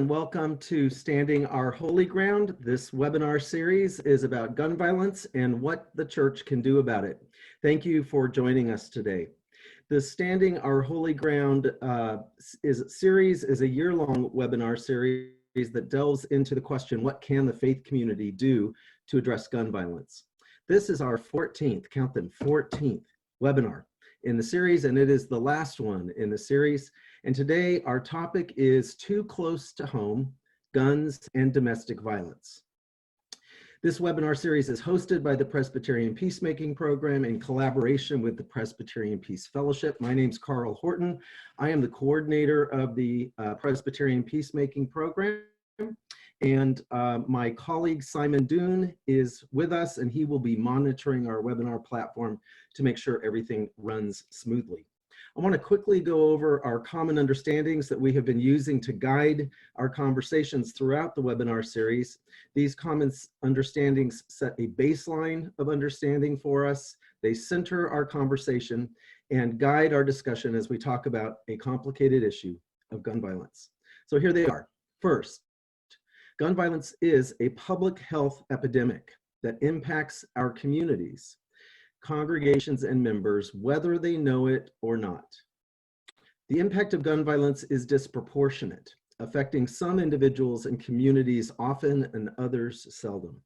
and welcome to Standing Our Holy Ground. This webinar series is about gun violence and what the church can do about it. Thank you for joining us today. The Standing Our Holy Ground series is a year-long webinar series that delves into the question, what can the faith community do to address gun violence? This is our 14th, count them, 14th webinar in the series, and it is the last one in the series. And today our topic is too close to home, guns and domestic violence. This webinar series is hosted by the Presbyterian Peacemaking Program in collaboration with the Presbyterian Peace Fellowship. My name's Carl Horton. I am the coordinator of the Presbyterian Peacemaking Program. And my colleague Simon Doon is with us, and he will be monitoring our webinar platform to make sure everything runs smoothly. I want to quickly go over our common understandings that we have been using to guide our conversations throughout the webinar series. These common understandings set a baseline of understanding for us. They center our conversation and guide our discussion as we talk about a complicated issue of gun violence. So here they are. First, gun violence is a public health epidemic that impacts our communities, congregations, and members, whether they know it or not. The impact of gun violence is disproportionate, affecting some individuals and communities often and others seldom.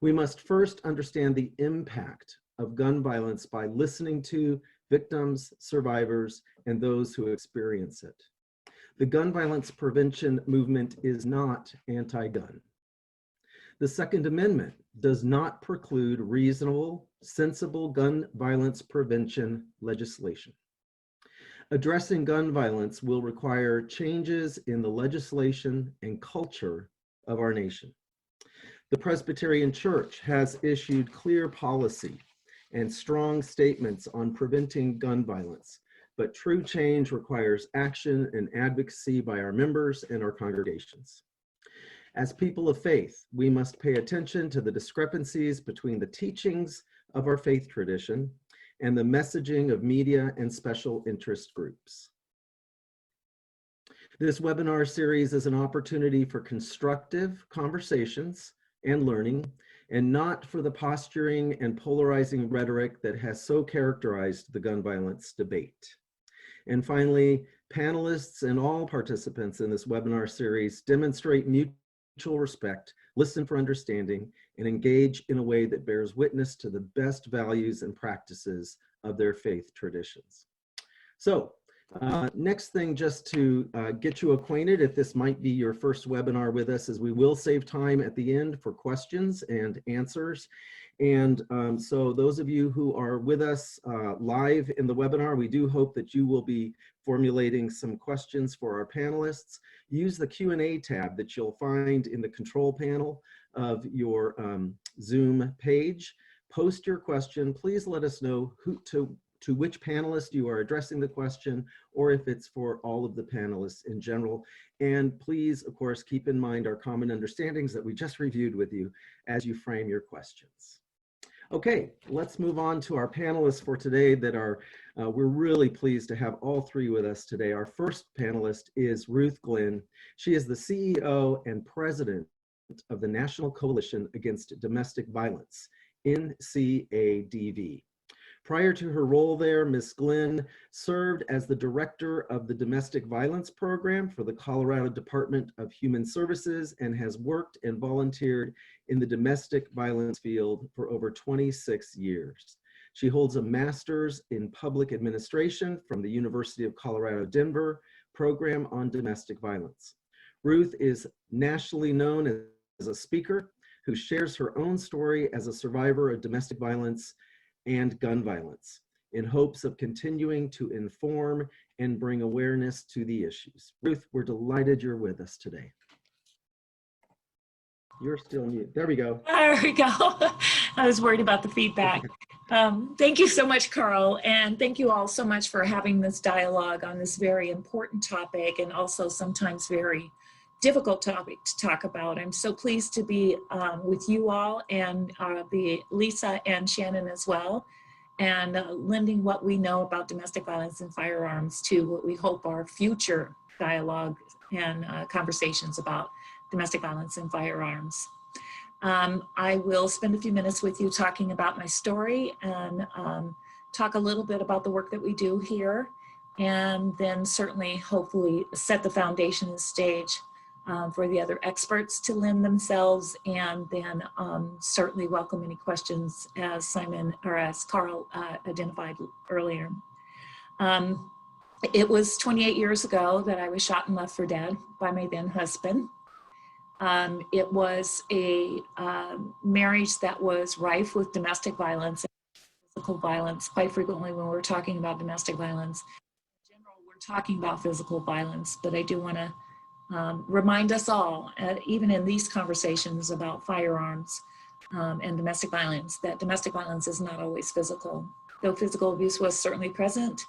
We must first understand the impact of gun violence by listening to victims, survivors, and those who experience it. The gun violence prevention movement is not anti-gun. The Second Amendment does not preclude reasonable, sensible gun violence prevention legislation. Addressing gun violence will require changes in the legislation and culture of our nation. The Presbyterian Church has issued clear policy and strong statements on preventing gun violence, but true change requires action and advocacy by our members and our congregations. As people of faith, we must pay attention to the discrepancies between the teachings of our faith tradition and the messaging of media and special interest groups. This webinar series is an opportunity for constructive conversations and learning, and not for the posturing and polarizing rhetoric that has so characterized the gun violence debate. And finally, panelists and all participants in this webinar series demonstrate mutual respect, listen for understanding, and engage in a way that bears witness to the best values and practices of their faith traditions. So next thing, just to get you acquainted, if this might be your first webinar with us, is we will save time at the end for questions and answers. And so those of you who are with us live in the webinar, we do hope that you will be formulating some questions for our panelists. Use the Q&A tab that you'll find in the control panel of your Zoom page. Post your question. Please let us know to which panelist you are addressing the question, or if it's for all of the panelists in general. And please, of course, keep in mind our common understandings that we just reviewed with you as you frame your questions. Okay, let's move on to our panelists for today that are, we're really pleased to have all three with us today. Our first panelist is Ruth Glynn. She is the CEO and president of the National Coalition Against Domestic Violence, NCADV. Prior to her role there, Ms. Glynn served as the director of the Domestic Violence Program for the Colorado Department of Human Services and has worked and volunteered in the domestic violence field for over 26 years. She holds a master's in public administration from the University of Colorado, Denver program on domestic violence. Ruth is nationally known as a speaker who shares her own story as a survivor of domestic violence and gun violence in hopes of continuing to inform and bring awareness to the issues. Ruth, we're delighted you're with us today. You're still mute. There we go. There we go. I was worried about the feedback. Thank you so much, Carl, and thank you all so much for having this dialogue on this very important topic and also sometimes very difficult topic to talk about. I'm so pleased to be with you all and Lisa and Shannon as well, and lending what we know about domestic violence and firearms to what we hope are future dialogue and conversations about domestic violence and firearms. I will spend a few minutes with you talking about my story and talk a little bit about the work that we do here, and then certainly hopefully set the foundation and stage for the other experts to lend themselves, and then certainly welcome any questions as as Carl identified earlier. It was 28 years ago that I was shot and left for dead by my then husband. It was a marriage that was rife with domestic violence and physical violence. Quite frequently when we're talking about domestic violence, in general, we're talking about physical violence, but I do want to remind us all, even in these conversations about firearms and domestic violence, that domestic violence is not always physical. Though physical abuse was certainly present,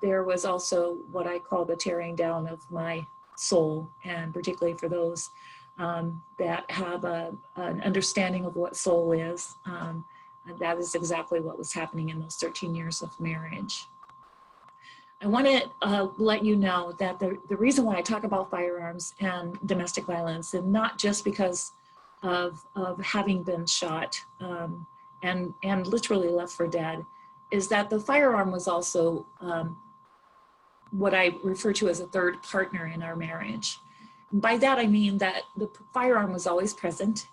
there was also what I call the tearing down of my soul, and particularly for those that have an understanding of what soul is. And that is exactly what was happening in those 13 years of marriage. I want to let you know that the reason why I talk about firearms and domestic violence, and not just because of having been shot and literally left for dead, is that the firearm was also what I refer to as a third partner in our marriage. And by that I mean that the firearm was always present.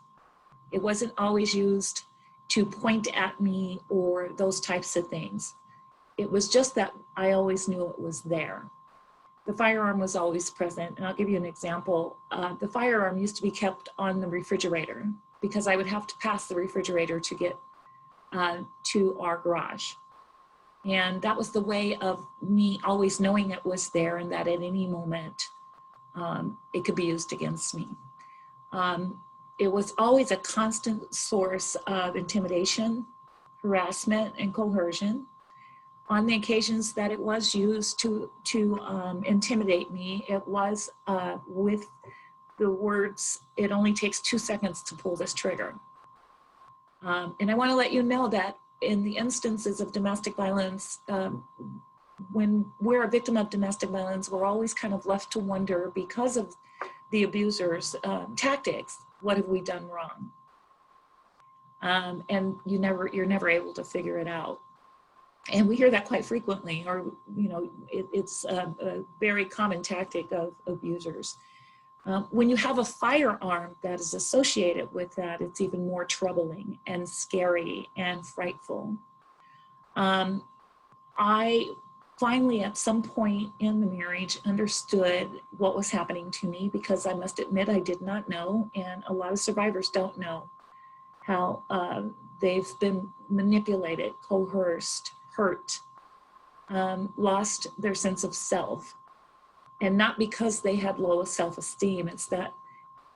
It wasn't always used to point at me or those types of things. It was just that I always knew it was there. The firearm was always present, and I'll give you an example. The firearm used to be kept on the refrigerator because I would have to pass the refrigerator to get to our garage. And that was the way of me always knowing it was there and that at any moment it could be used against me. It was always a constant source of intimidation, harassment, and coercion. On the occasions that it was used to intimidate me, it was with the words, "It only takes 2 seconds to pull this trigger." And I want to let you know that in the instances of domestic violence, when we're a victim of domestic violence, we're always kind of left to wonder, because of the abuser's tactics, what have we done wrong? And you're never able to figure it out. And we hear that quite frequently, or it's a very common tactic of abusers. When you have a firearm that is associated with that, it's even more troubling and scary and frightful. I finally, at some point in the marriage, understood what was happening to me, because I must admit I did not know, and a lot of survivors don't know how they've been manipulated, coerced, hurt, lost their sense of self. And not because they had low self-esteem, it's that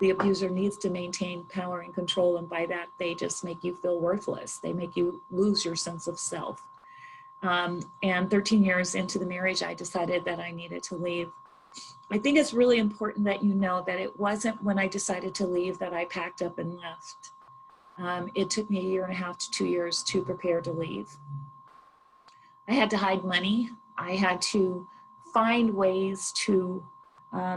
the abuser needs to maintain power and control, and by that they just make you feel worthless. They make you lose your sense of self. And 13 years into the marriage, I decided that I needed to leave. I think it's really important that you know that it wasn't when I decided to leave that I packed up and left. It took me 1.5 to 2 years to prepare to leave. I had to hide money. I had to find ways to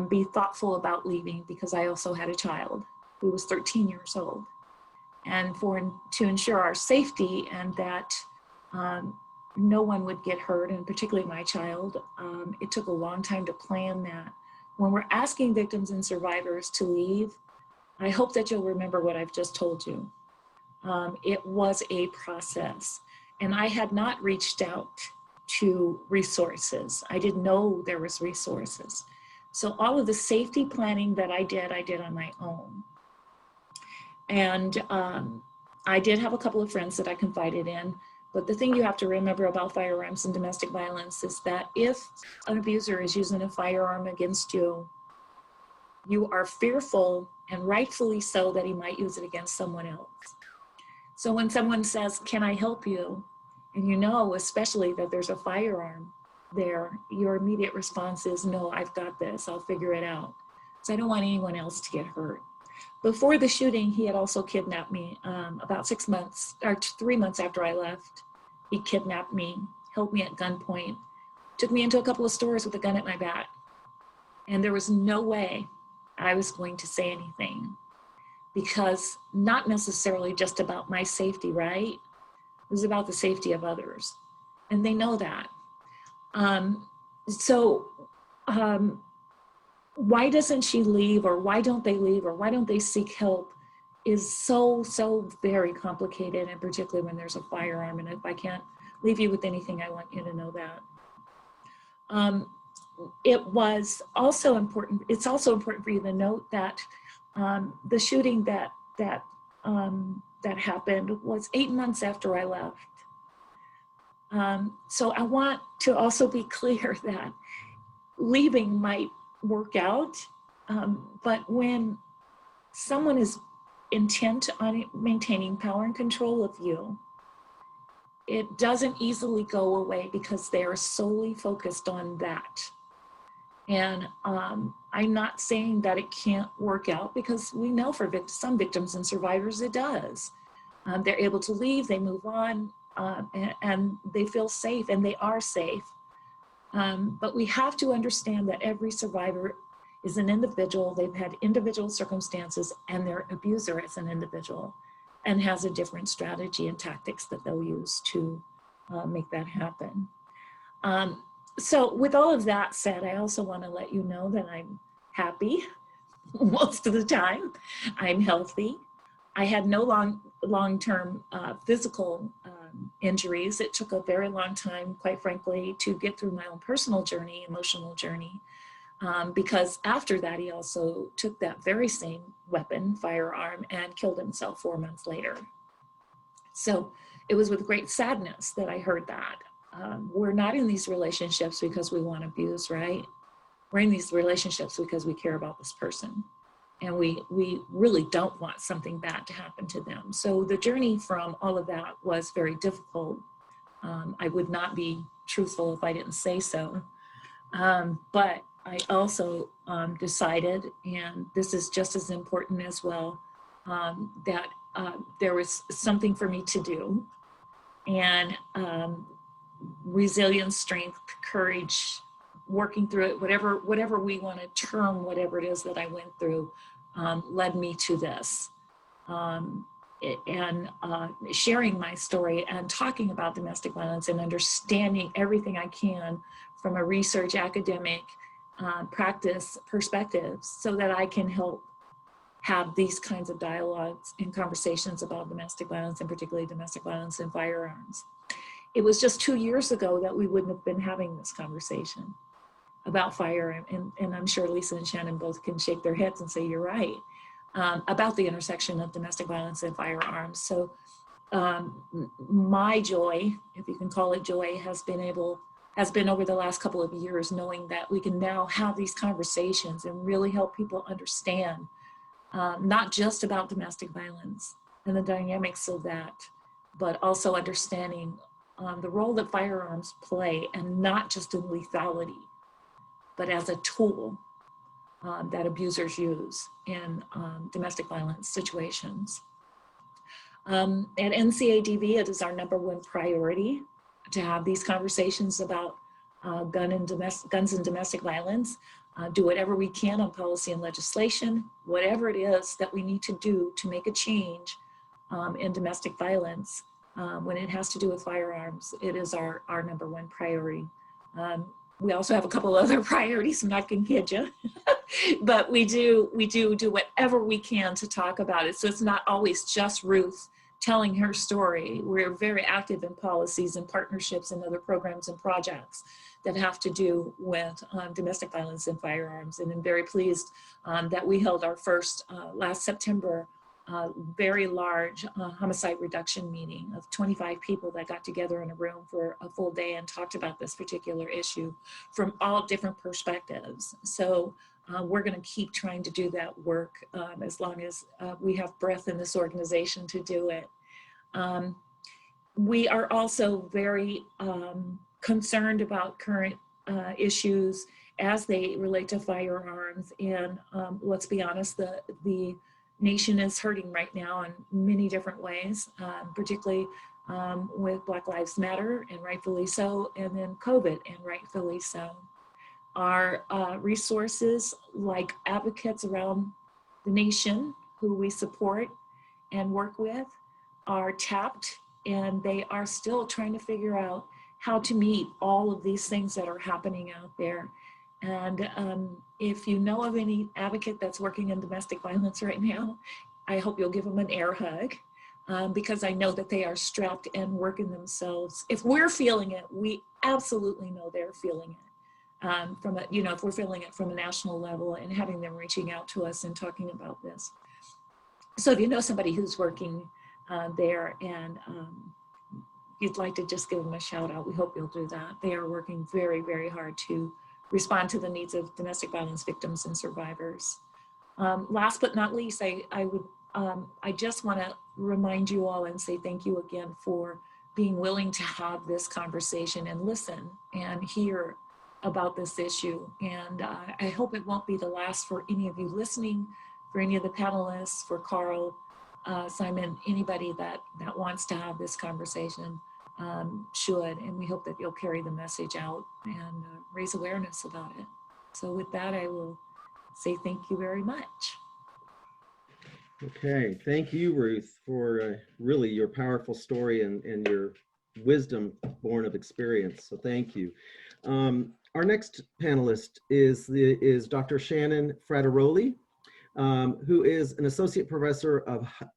be thoughtful about leaving, because I also had a child who was 13 years old. And to ensure our safety and that no one would get hurt, and particularly my child, it took a long time to plan that. When we're asking victims and survivors to leave, I hope that you'll remember what I've just told you. It was a process, and I had not reached out to resources. I didn't know there was resources. So all of the safety planning that I did on my own. And I did have a couple of friends that I confided in, but the thing you have to remember about firearms and domestic violence is that if an abuser is using a firearm against you, you are fearful, and rightfully so, that he might use it against someone else. So when someone says, "Can I help you?" and you know, especially that there's a firearm there, your immediate response is, "No, I've got this, I'll figure it out." So I don't want anyone else to get hurt. Before the shooting, he had also kidnapped me about 6 months, or 3 months after I left. He kidnapped me, held me at gunpoint, took me into a couple of stores with a gun at my back. And there was no way I was going to say anything, because not necessarily just about my safety, right? It was about the safety of others. And they know that. Um, so why doesn't she leave, or why don't they leave, or why don't they seek help, is so very complicated, and particularly when there's a firearm. And if I can't leave you with anything, I want you to know that. It was also important, it's also important for you to note that the shooting that happened was 8 months after I left. So I want to also be clear that leaving might work out, but when someone is intent on maintaining power and control of you, it doesn't easily go away because they are solely focused on that. And I'm not saying that it can't work out, because we know for some victims and survivors it does. They're able to leave, they move on, and they feel safe, and they are safe. But we have to understand that every survivor is an individual. They've had individual circumstances, and their abuser is an individual and has a different strategy and tactics that they'll use to make that happen. So with all of that said, I also want to let you know that I'm happy most of the time. I'm healthy. I had no long-term physical injuries. It took a very long time, quite frankly, to get through my own personal journey, emotional journey, because after that, he also took that very same weapon, firearm, and killed himself 4 months later. So it was with great sadness that I heard that. We're not in these relationships because we want abuse, right? We're in these relationships because we care about this person, and we really don't want something bad to happen to them. So the journey from all of that was very difficult. I would not be truthful if I didn't say so. But I also decided, and this is just as important as well, that there was something for me to do. And resilience, strength, courage, working through it, whatever we want to term whatever it is that I went through, led me to this. And sharing my story and talking about domestic violence and understanding everything I can from a research, academic, practice perspective, so that I can help have these kinds of dialogues and conversations about domestic violence, and particularly domestic violence and firearms. It was just 2 years ago that we wouldn't have been having this conversation about firearm, and I'm sure Lisa and Shannon both can shake their heads and say, you're right, about the intersection of domestic violence and firearms. So my joy, if you can call it joy, has been over the last couple of years, knowing that we can now have these conversations and really help people understand, not just about domestic violence and the dynamics of that, but also understanding the role that firearms play, and not just in lethality, but as a tool that abusers use in domestic violence situations. At NCADV, it is our #1 priority to have these conversations about guns and domestic violence, do whatever we can on policy and legislation, whatever it is that we need to do to make a change in domestic violence. When it has to do with firearms, it is our #1 priority. We also have a couple other priorities, I'm not gonna kid you, but we do whatever we can to talk about it. So it's not always just Ruth telling her story. We're very active in policies and partnerships and other programs and projects that have to do with domestic violence and firearms. And I'm very pleased that we held our first last September very large homicide reduction meeting of 25 people that got together in a room for a full day and talked about this particular issue from all different perspectives. So we're going to keep trying to do that work as long as we have breath in this organization to do it. We are also very concerned about current issues as they relate to firearms. And let's be honest, the nation is hurting right now in many different ways, particularly with Black Lives Matter, and rightfully so, and then COVID, and rightfully so. Our resources, like advocates around the nation who we support and work with, are tapped, and they are still trying to figure out how to meet all of these things that are happening out there. And if you know of any advocate that's working in domestic violence right now, I hope you'll give them an air hug, because I know that they are strapped and working themselves. If we're feeling it, we absolutely know they're feeling it. From a, you know, if we're feeling it from a national level and having them reaching out to us and talking about this. So if you know somebody who's working there and you'd like to just give them a shout out, we hope you'll do that. They are working very, very hard to respond to the needs of domestic violence victims and survivors. Last but not least, I just want to remind you all and say thank you again for being willing to have this conversation and listen and hear about this issue. And I hope it won't be the last for any of you listening, for any of the panelists, for Carl, Simon, anybody that wants to have this conversation should. And we hope that you'll carry the message out and raise awareness about it. So with that, I will say thank you very much. Okay, thank you, Ruth, for really your powerful story and your wisdom born of experience. So thank you. Our next panelist is Dr. Shannon Frateroli, who is an associate professor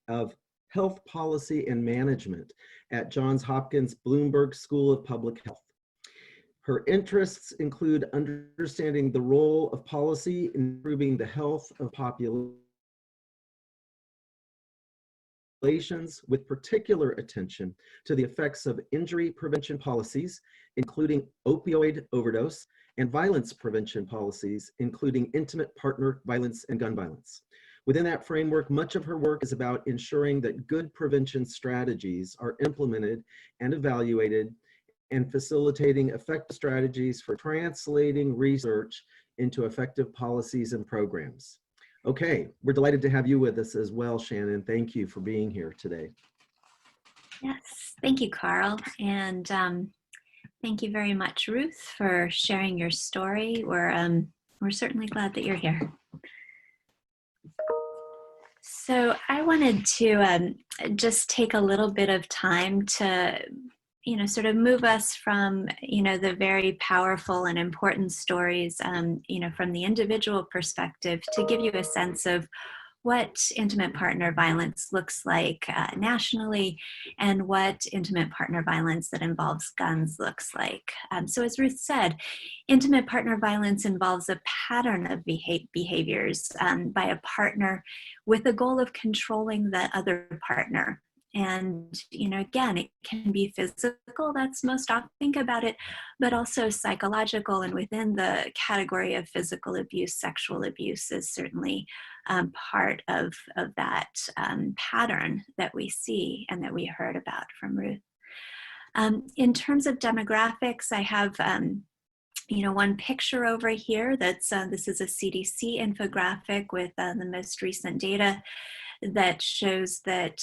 of health policy and management at Johns Hopkins Bloomberg School of Public Health. Her interests include understanding the role of policy in improving the health of populations, with particular attention to the effects of injury prevention policies, including opioid overdose, and violence prevention policies, including intimate partner violence and gun violence. Within that framework, much of her work is about ensuring that good prevention strategies are implemented and evaluated, and facilitating effective strategies for translating research into effective policies and programs. Okay, we're delighted to have you with us as well, Shannon. Thank you for being here today. Yes, thank you, Carl. And thank you very much, Ruth, for sharing your story. We're certainly glad that you're here. So I wanted to just take a little bit of time to, sort of move us from, the very powerful and important stories, from the individual perspective, to give you a sense of what intimate partner violence looks like nationally, and what intimate partner violence that involves guns looks like. So as Ruth said, intimate partner violence involves a pattern of behaviors by a partner with the goal of controlling the other partner. And, again, it can be physical, that's most often think about it, but also psychological, and within the category of physical abuse, sexual abuse is certainly part of that pattern that we see and that we heard about from Ruth. In terms of demographics, I have one picture over here that's, this is a CDC infographic with the most recent data that shows that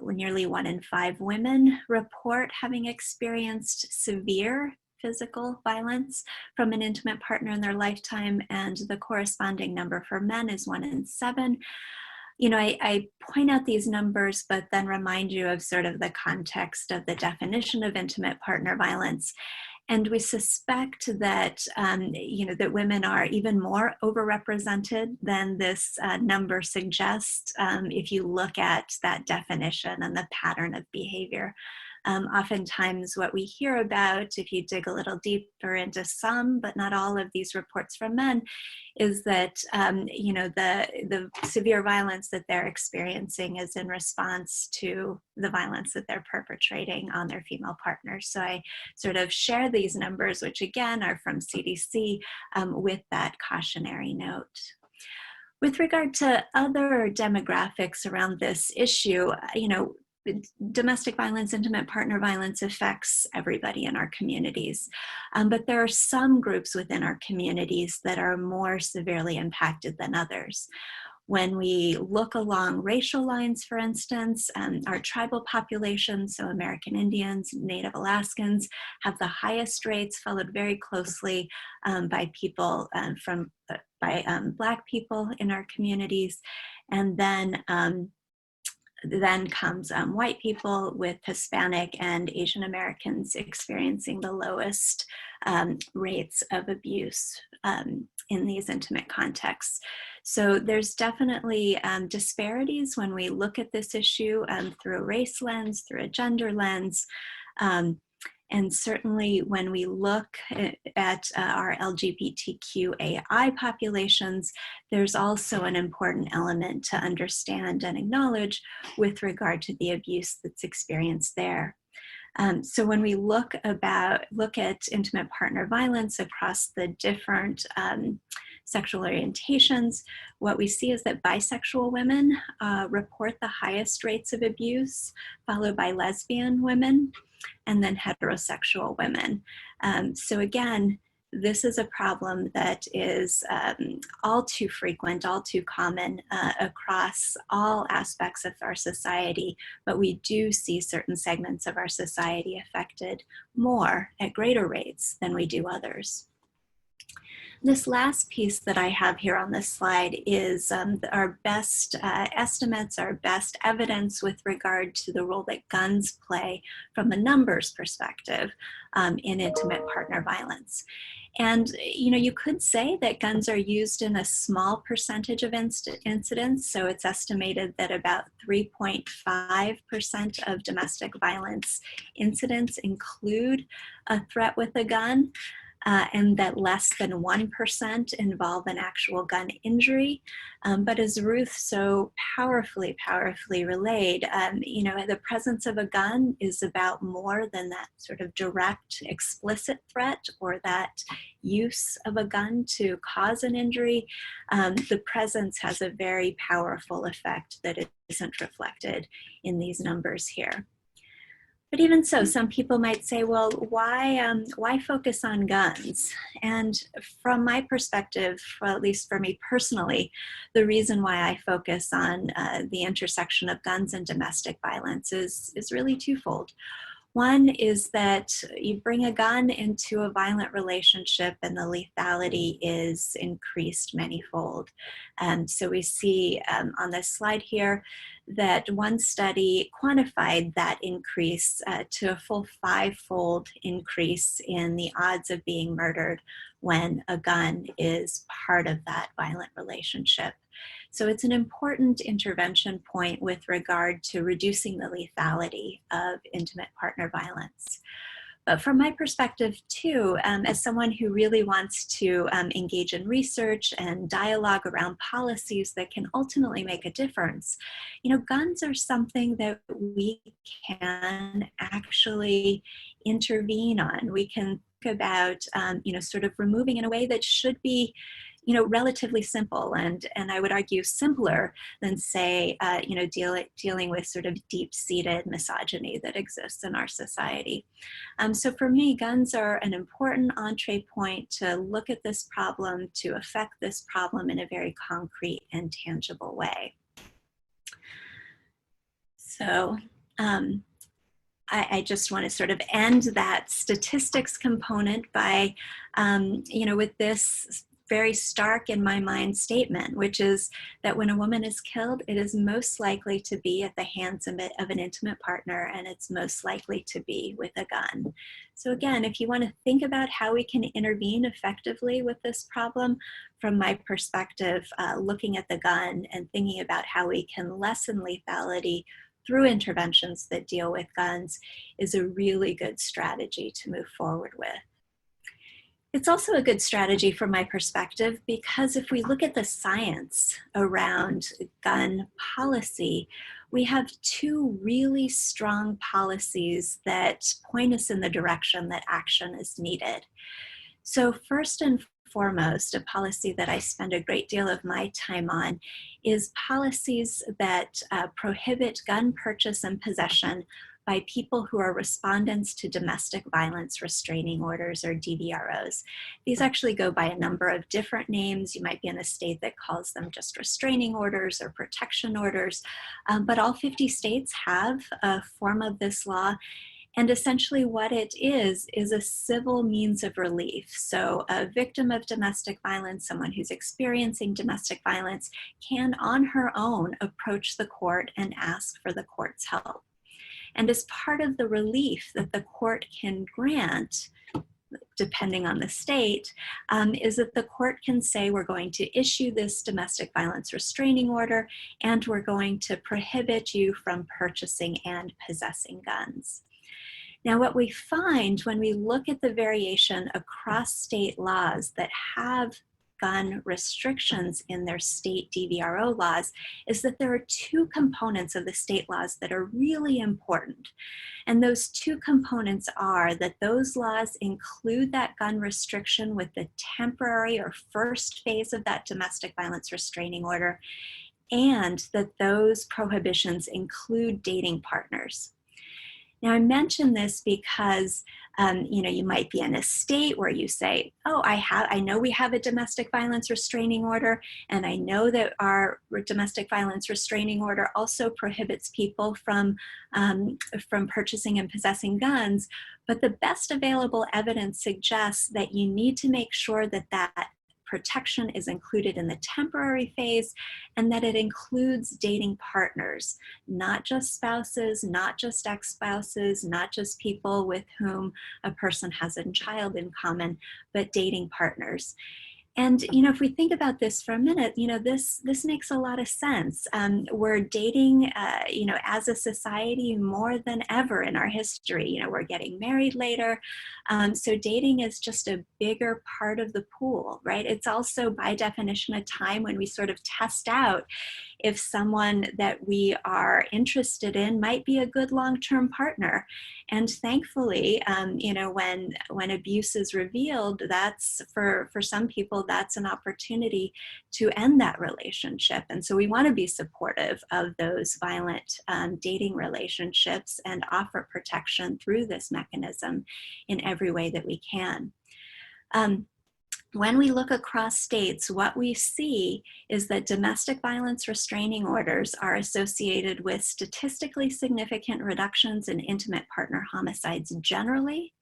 nearly 1 in 5 women report having experienced severe physical violence from an intimate partner in their lifetime, and the corresponding number for men is 1 in 7. I point out these numbers, but then remind you of sort of the context of the definition of intimate partner violence. And we suspect that, that women are even more overrepresented than this number suggests if you look at that definition and the pattern of behavior. Oftentimes what we hear about, if you dig a little deeper into some, but not all of these reports from men, is that, the severe violence that they're experiencing is in response to the violence that they're perpetrating on their female partners. So I sort of share these numbers, which again are from CDC, with that cautionary note. With regard to other demographics around this issue, domestic violence, intimate partner violence affects everybody in our communities. But there are some groups within our communities that are more severely impacted than others. When we look along racial lines, for instance, our tribal populations, so American Indians, Native Alaskans, have the highest rates, followed very closely by people Black people in our communities. And then comes white people, with Hispanic and Asian Americans experiencing the lowest rates of abuse in these intimate contexts. So there's definitely disparities when we look at this issue through a race lens, through a gender lens. And certainly when we look at our LGBTQAI populations, there's also an important element to understand and acknowledge with regard to the abuse that's experienced there. So when we look at intimate partner violence across the different sexual orientations, what we see is that bisexual women report the highest rates of abuse, followed by lesbian women, and then heterosexual women. So again, this is a problem that is all too frequent, all too common across all aspects of our society, but we do see certain segments of our society affected more at greater rates than we do others. This last piece that I have here on this slide is our best estimates, our best evidence with regard to the role that guns play from a numbers perspective in intimate partner violence. And you could say that guns are used in a small percentage of incidents. So it's estimated that about 3.5% of domestic violence incidents include a threat with a gun. And that less than 1% involve an actual gun injury. But as Ruth so powerfully relayed, the presence of a gun is about more than that sort of direct, explicit threat or that use of a gun to cause an injury. The presence has a very powerful effect that isn't reflected in these numbers here. But even so, some people might say, well, why focus on guns? And from my perspective, well, at least for me personally, the reason why I focus on the intersection of guns and domestic violence is really twofold. One is that you bring a gun into a violent relationship and the lethality is increased manyfold. So we see on this slide here that one study quantified that increase to a full 5-fold increase in the odds of being murdered when a gun is part of that violent relationship. So it's an important intervention point with regard to reducing the lethality of intimate partner violence. But from my perspective too, as someone who really wants to engage in research and dialogue around policies that can ultimately make a difference, guns are something that we can actually intervene on. We can think about, sort of removing in a way that should be relatively simple and I would argue simpler than say, dealing with sort of deep-seated misogyny that exists in our society. So for me, guns are an important entree point to look at this problem, to affect this problem in a very concrete and tangible way. So I just want to sort of end that statistics component by, with this very stark in my mind statement, which is that when a woman is killed, it is most likely to be at the hands of an intimate partner, and it's most likely to be with a gun. So again, if you want to think about how we can intervene effectively with this problem, from my perspective, looking at the gun and thinking about how we can lessen lethality through interventions that deal with guns is a really good strategy to move forward with. It's also a good strategy from my perspective because if we look at the science around gun policy, we have two really strong policies that point us in the direction that action is needed. So first and foremost, a policy that I spend a great deal of my time on is policies that prohibit gun purchase and possession by people who are respondents to domestic violence restraining orders, or DVROs. These actually go by a number of different names. You might be in a state that calls them just restraining orders or protection orders, but all 50 states have a form of this law. And essentially what it is a civil means of relief. So a victim of domestic violence, someone who's experiencing domestic violence, can on her own approach the court and ask for the court's help. And as part of the relief that the court can grant, depending on the state, is that the court can say, we're going to issue this domestic violence restraining order, and we're going to prohibit you from purchasing and possessing guns. Now, what we find when we look at the variation across state laws that have gun restrictions in their state DVRO laws is that there are two components of the state laws that are really important. And those two components are that those laws include that gun restriction with the temporary or first phase of that domestic violence restraining order, and that those prohibitions include dating partners. Now, I mention this because, you might be in a state where you say, oh, I know we have a domestic violence restraining order, and I know that our domestic violence restraining order also prohibits people from purchasing and possessing guns, but the best available evidence suggests that you need to make sure that that protection is included in the temporary phase, and that it includes dating partners, not just spouses, not just ex-spouses, not just people with whom a person has a child in common, but dating partners. And, if we think about this for a minute, this makes a lot of sense. We're dating, as a society more than ever in our history. We're getting married later. So dating is just a bigger part of the pool, right? It's also, by definition, a time when we sort of test out if someone that we are interested in might be a good long-term partner. And thankfully, when abuse is revealed, that's for some people, that's an opportunity to end that relationship. And so we want to be supportive of those violent dating relationships and offer protection through this mechanism in every way that we can. When we look across states, what we see is that domestic violence restraining orders are associated with statistically significant reductions in intimate partner homicides generally,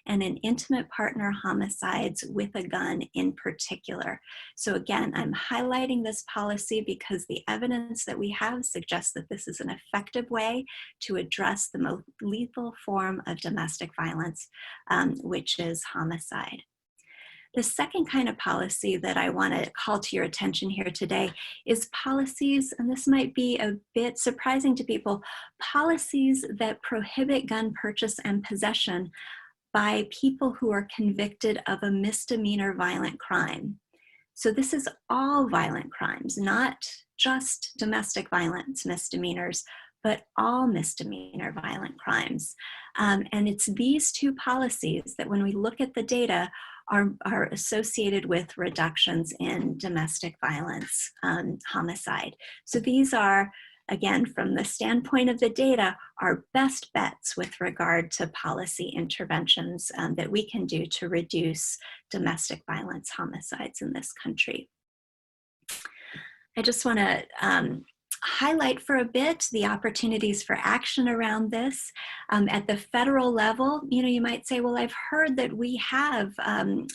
and in intimate partner homicides with a gun in particular. So again, I'm highlighting this policy because the evidence that we have suggests that this is an effective way to address the most lethal form of domestic violence, which is homicide. The second kind of policy that I want to call to your attention here today is policies, and this might be a bit surprising to people, policies that prohibit gun purchase and possession by people who are convicted of a misdemeanor violent crime. So this is all violent crimes, not just domestic violence misdemeanors, but all misdemeanor violent crimes. And it's these two policies that, when we look at the data, are associated with reductions in domestic violence homicide. So these are, again, from the standpoint of the data, our best bets with regard to policy interventions that we can do to reduce domestic violence homicides in this country. I just want to highlight for a bit the opportunities for action around this. At the federal level, you might say, well, I've heard that we have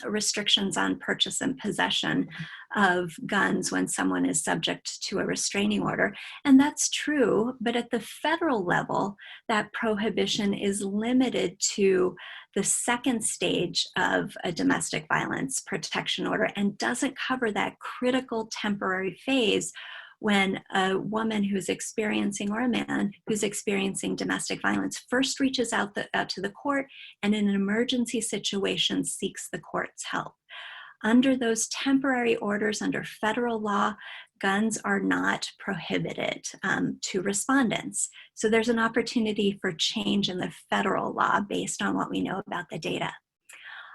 restrictions on purchase and possession of guns when someone is subject to a restraining order. And that's true, but at the federal level, that prohibition is limited to the second stage of a domestic violence protection order and doesn't cover that critical temporary phase when a woman who's experiencing, or a man who's experiencing domestic violence, first reaches out to the court and in an emergency situation seeks the court's help. Under those temporary orders under federal law, guns are not prohibited to respondents. So there's an opportunity for change in the federal law based on what we know about the data.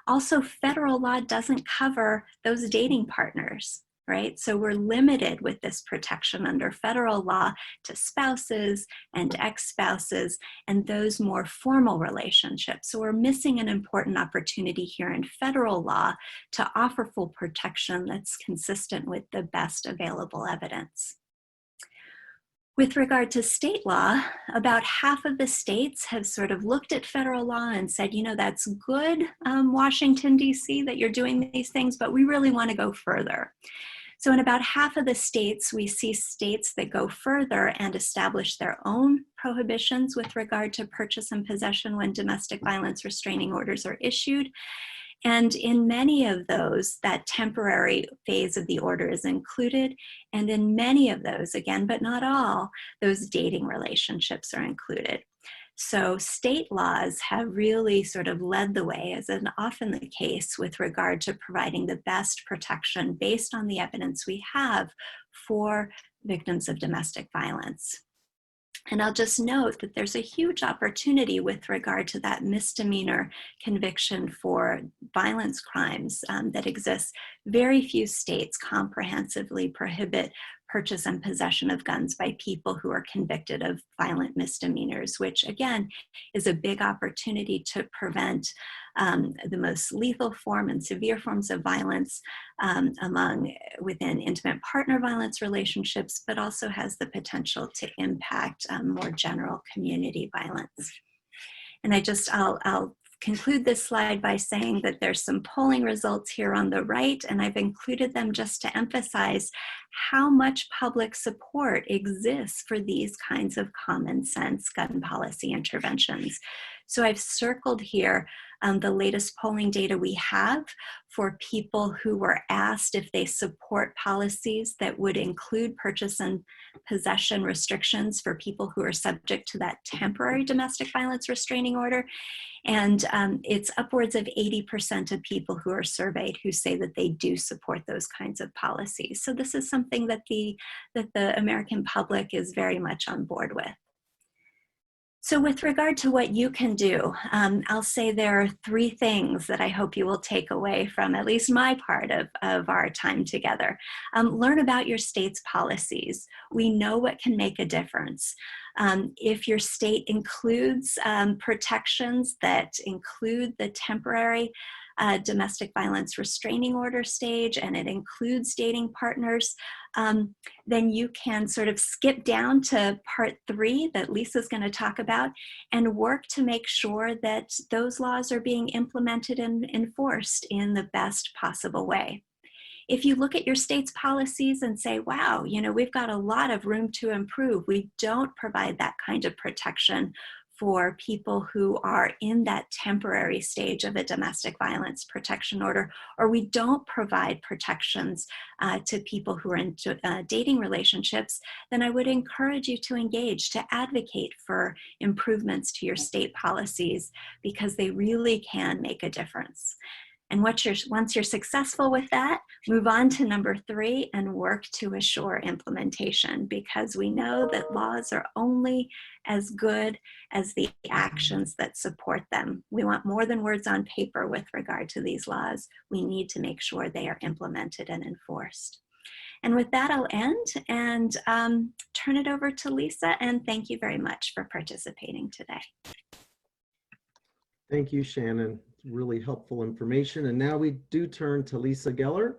Also, federal law doesn't cover those dating partners, right? So we're limited with this protection under federal law to spouses and ex-spouses and those more formal relationships. So we're missing an important opportunity here in federal law to offer full protection that's consistent with the best available evidence. With regard to state law, about half of the states have sort of looked at federal law and said, you know, that's good, Washington, D.C., that you're doing these things, but we really want to go further. So in about half of the states, we see states that go further and establish their own prohibitions with regard to purchase and possession when domestic violence restraining orders are issued. And in many of those, that temporary phase of the order is included. And in many of those, again, but not all, those dating relationships are included. So state laws have really sort of led the way, as is often the case, with regard to providing the best protection based on the evidence we have for victims of domestic violence. And I'll just note that there's a huge opportunity with regard to that misdemeanor conviction for violence crimes that exists. Very few states comprehensively prohibit purchase and possession of guns by people who are convicted of violent misdemeanors, which again is a big opportunity to prevent the most lethal form and severe forms of violence within intimate partner violence relationships, but also has the potential to impact more general community violence. And I'll conclude this slide by saying that there's some polling results here on the right, and I've included them just to emphasize how much public support exists for these kinds of common sense gun policy interventions. So I've circled here the latest polling data we have for people who were asked if they support policies that would include purchase and possession restrictions for people who are subject to that temporary domestic violence restraining order. And it's upwards of 80% of people who are surveyed who say that they do support those kinds of policies. So this is something that the American public is very much on board with. So with regard to what you can do, I'll say there are 3 things that I hope you will take away from at least my part of our time together. Learn about your state's policies. We know what can make a difference. If your state includes protections that include the temporary domestic violence restraining order stage, and it includes dating partners, then you can sort of skip down to part 3 that Lisa's going to talk about and work to make sure that those laws are being implemented and enforced in the best possible way. If you look at your state's policies and say, wow, you know, we've got a lot of room to improve, we don't provide that kind of protection for people who are in that temporary stage of a domestic violence protection order, or we don't provide protections to people who are in dating relationships, then I would encourage you to engage, to advocate for improvements to your state policies, because they really can make a difference. And once you're successful with that, move on to number 3 and work to assure implementation, because we know that laws are only as good as the actions that support them. We want more than words on paper with regard to these laws. We need to make sure they are implemented and enforced. And with that, I'll end and turn it over to Lisa, and thank you very much for participating today. Thank you, Shannon. Really helpful information. And now we do turn to Lisa Geller.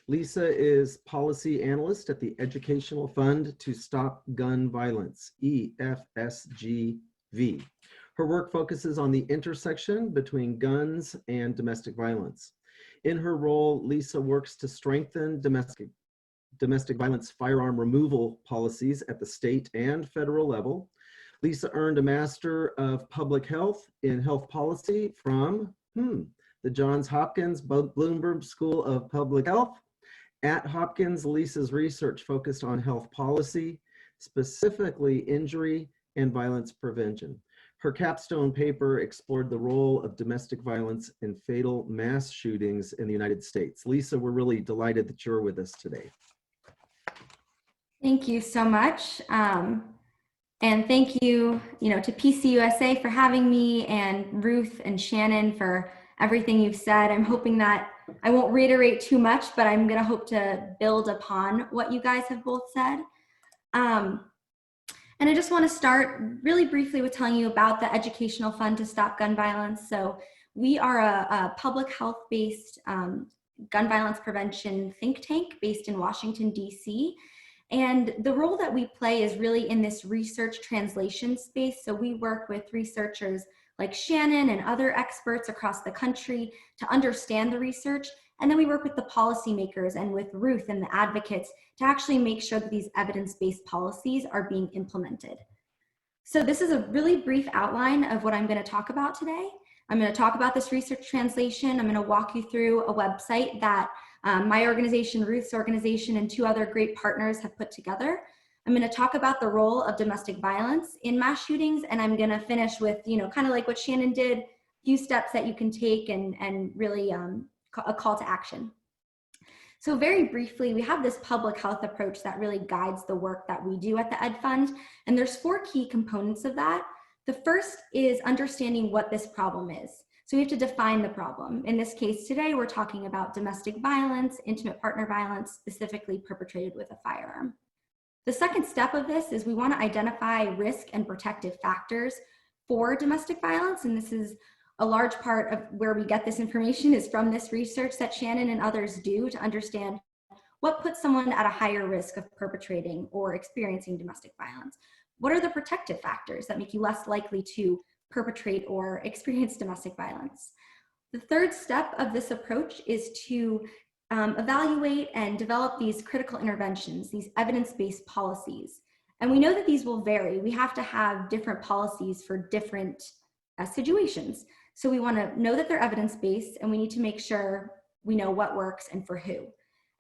Lisa is Policy Analyst at the Educational Fund to Stop Gun Violence, EFSGV. Her work focuses on the intersection between guns and domestic violence. In her role, Lisa works to strengthen domestic violence firearm removal policies at the state and federal level. Lisa earned a Master of Public Health in Health Policy from the Johns Hopkins Bloomberg School of Public Health. At Hopkins, Lisa's research focused on health policy, specifically injury and violence prevention. Her capstone paper explored the role of domestic violence in fatal mass shootings in the United States. Lisa, we're really delighted that you're with us today. Thank you so much. And thank you, to PCUSA for having me, and Ruth and Shannon for everything you've said. I'm hoping that I won't reiterate too much, but I'm going to hope to build upon what you guys have both said. And I just want to start really briefly with telling you about the Educational Fund to Stop Gun Violence. So we are a public health-based gun violence prevention think tank based in Washington, D.C. And the role that we play is really in this research translation space. So we work with researchers like Shannon and other experts across the country to understand the research. And then we work with the policymakers and with Ruth and the advocates to actually make sure that these evidence-based policies are being implemented. So this is a really brief outline of what I'm going to talk about today. I'm going to talk about this research translation. I'm going to walk you through a website that my organization, Ruth's organization, and 2 other great partners have put together. I'm going to talk about the role of domestic violence in mass shootings, and I'm going to finish with, kind of like what Shannon did, a few steps that you can take and really a call to action. So very briefly, we have this public health approach that really guides the work that we do at the Ed Fund, and there's 4 key components of that. The first is understanding what this problem is. So we have to define the problem. In this case today, we're talking about domestic violence, intimate partner violence, specifically perpetrated with a firearm. The second step of this is we want to identify risk and protective factors for domestic violence, and this is a large part of where we get this information is from this research that Shannon and others do to understand what puts someone at a higher risk of perpetrating or experiencing domestic violence. What are the protective factors that make you less likely to perpetrate or experience domestic violence? The third step of this approach is to evaluate and develop these critical interventions, these evidence-based policies. And we know that these will vary. We have to have different policies for different situations. So we want to know that they're evidence-based, and we need to make sure we know what works and for who.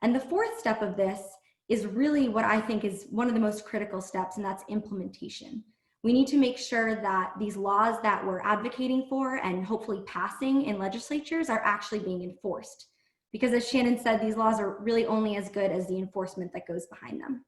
And the fourth step of this is really what I think is one of the most critical steps, and that's implementation. We need to make sure that these laws that we're advocating for and hopefully passing in legislatures are actually being enforced. Because as Shannon said, these laws are really only as good as the enforcement that goes behind them.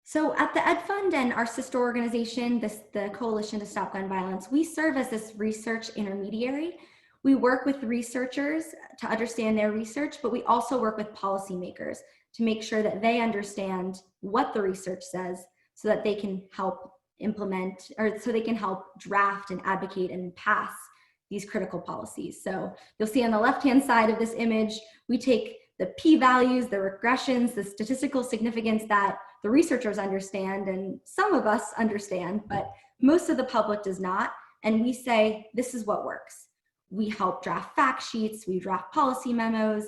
So at the Ed Fund and our sister organization, the Coalition to Stop Gun Violence, we serve as this research intermediary. We work with researchers to understand their research, but we also work with policymakers to make sure that they understand what the research says so that they can help implement, or so they can help draft and advocate and pass these critical policies. So you'll see on the left-hand side of this image, we take the p-values, the regressions, the statistical significance that the researchers understand, and some of us understand, but most of the public does not. And we say, this is what works. We help draft fact sheets, we draft policy memos,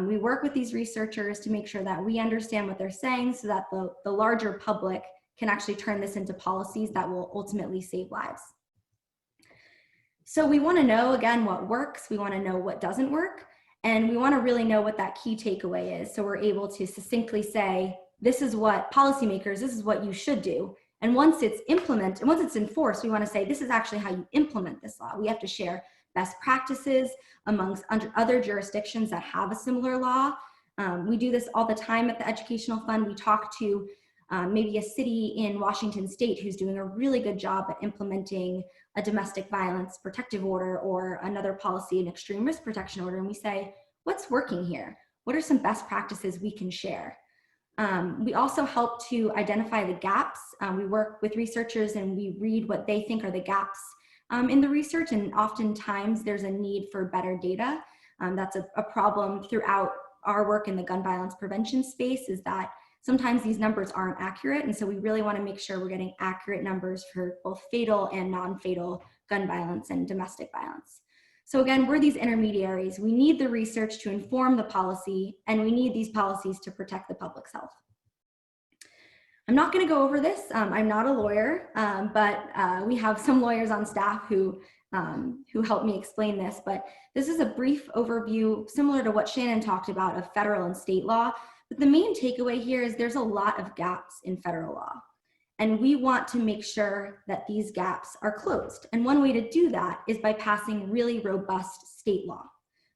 we work with these researchers to make sure that we understand what they're saying so that the larger public can actually turn this into policies that will ultimately save lives. So we want to know, again, what works, we want to know what doesn't work, and we want to really know what that key takeaway is so we're able to succinctly say, this is what policymakers, this is what you should do. And once it's implemented, once it's enforced, we want to say, this is actually how you implement this law. We have to share best practices amongst other jurisdictions that have a similar law. We do this all the time at the Educational Fund. We talk to maybe a city in Washington State who's doing a really good job at implementing a domestic violence protective order or another policy, an extreme risk protection order. And we say, what's working here? What are some best practices we can share? We also help to identify the gaps. We work with researchers and we read what they think are the gaps in the research, and oftentimes there's a need for better data. That's a problem throughout our work in the gun violence prevention space, is that sometimes these numbers aren't accurate, and so we really want to make sure we're getting accurate numbers for both fatal and non-fatal gun violence and domestic violence. So again, we're these intermediaries. We need the research to inform the policy, and we need these policies to protect the public's health. I'm not going to go over this. I'm not a lawyer, but we have some lawyers on staff who helped me explain this. But this is a brief overview, similar to what Shannon talked about, of federal and state law. But the main takeaway here is there's a lot of gaps in federal law. And we want to make sure that these gaps are closed. And one way to do that is by passing really robust state law.